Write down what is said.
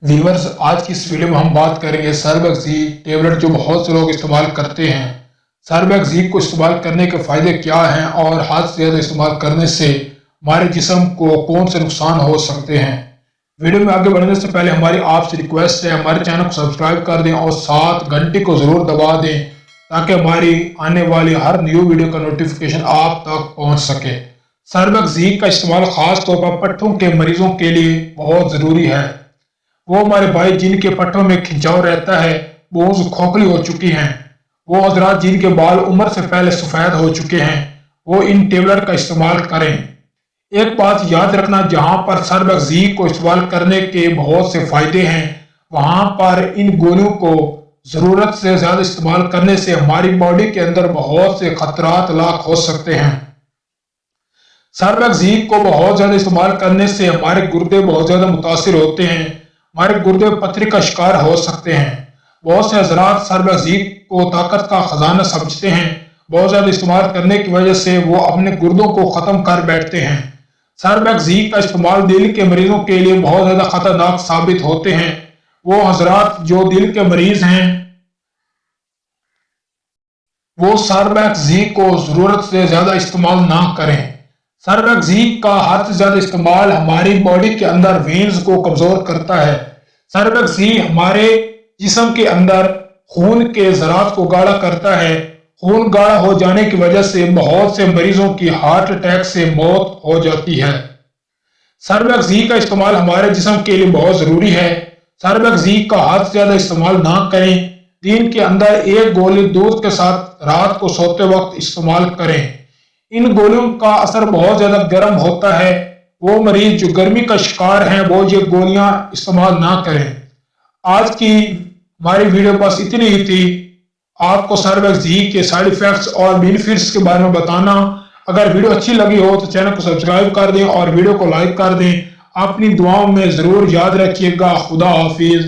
Viewers, आज की इस वीडियो में हम बात करेंगे सर्बेक्सिक टेबलेट जो बहुत से लोग इस्तेमाल करते हैं। सर्बेक्सिक को इस्तेमाल करने के फायदे क्या हैं और हद से ज़्यादा इस्तेमाल करने से हमारे जिस्म को कौन से नुकसान हो सकते हैं। वीडियो में आगे बढ़ने से पहले हमारी आपसे रिक्वेस्ट है, हमारे चैनल को सब्सक्राइब कर दें और साथ घंटी को ज़रूर दबा दें ताकि हमारी आने वाली हर न्यू वीडियो का नोटिफिकेशन आप तक पहुँच सके। सर्बेक्सिक का इस्तेमाल खास तौर पर पट्टों के मरीजों के लिए बहुत ज़रूरी है। वो हमारे भाई जिनके पट्टों में खिंचाव रहता है, बोन्स खोखली हो चुकी हैं, वो हजरात जिनके बाल उम्र से पहले सफेद हो चुके हैं, वो इन टेबलेट का इस्तेमाल करें। एक बात याद रखना, जहां पर सर्बेक्सिक को इस्तेमाल करने के बहुत से फायदे हैं, वहां पर इन गोलियों को जरूरत से ज्यादा इस्तेमाल करने से हमारी बॉडी के अंदर बहुत से खतरात लाक हो सकते हैं। सर्बेक्सिक को बहुत ज्यादा इस्तेमाल करने से हमारे गुर्दे बहुत ज्यादा मुतासिर होते हैं, हमारे गुर्दे पथरी का शिकार हो सकते हैं। बहुत से हजरात सर्बेक्सिक को ताकत का खजाना समझते हैं, बहुत ज्यादा इस्तेमाल करने की वजह से वो अपने गुर्दों को खत्म कर बैठते हैं। सर्बेक्सिक का इस्तेमाल दिल के मरीजों के लिए बहुत ज्यादा खतरनाक साबित होते हैं। वो हजरात जो दिल के मरीज हैं, वो सर्बेक्सिक को जरूरत से ज्यादा इस्तेमाल ना करें। सर्बेक्सिक का हद से ज्यादा इस्तेमाल हमारी बॉडी के अंदर वेन्स को कमजोर करता है। सर्बेक्सिक हमारे जिस्म के अंदर खून के ज़रात को गाढ़ा करता है। खून गाढ़ा हो जाने की वजह से बहुत से मरीजों की हार्ट अटैक से मौत हो जाती है। सर्बेक्सिक का इस्तेमाल हमारे जिस्म के लिए बहुत जरूरी है। सर्बेक्सिक का हद से ज्यादा इस्तेमाल ना करें। दिन के अंदर एक गोली दूध के साथ रात को सोते वक्त इस्तेमाल करें। इन गोलियों का असर बहुत ज्यादा गर्म होता है। वो मरीज जो गर्मी का शिकार हैं, वो ये गोलियां इस्तेमाल ना करें। आज की हमारी वीडियो बस इतनी ही थी। आपको सर्बेक्सिक के साइड इफेक्ट्स और बेनिफिट्स के बारे में बताना। अगर वीडियो अच्छी लगी हो तो चैनल को सब्सक्राइब कर दें और वीडियो को लाइक कर दें। अपनी दुआओं में जरूर याद रखिएगा। खुदा हाफिज।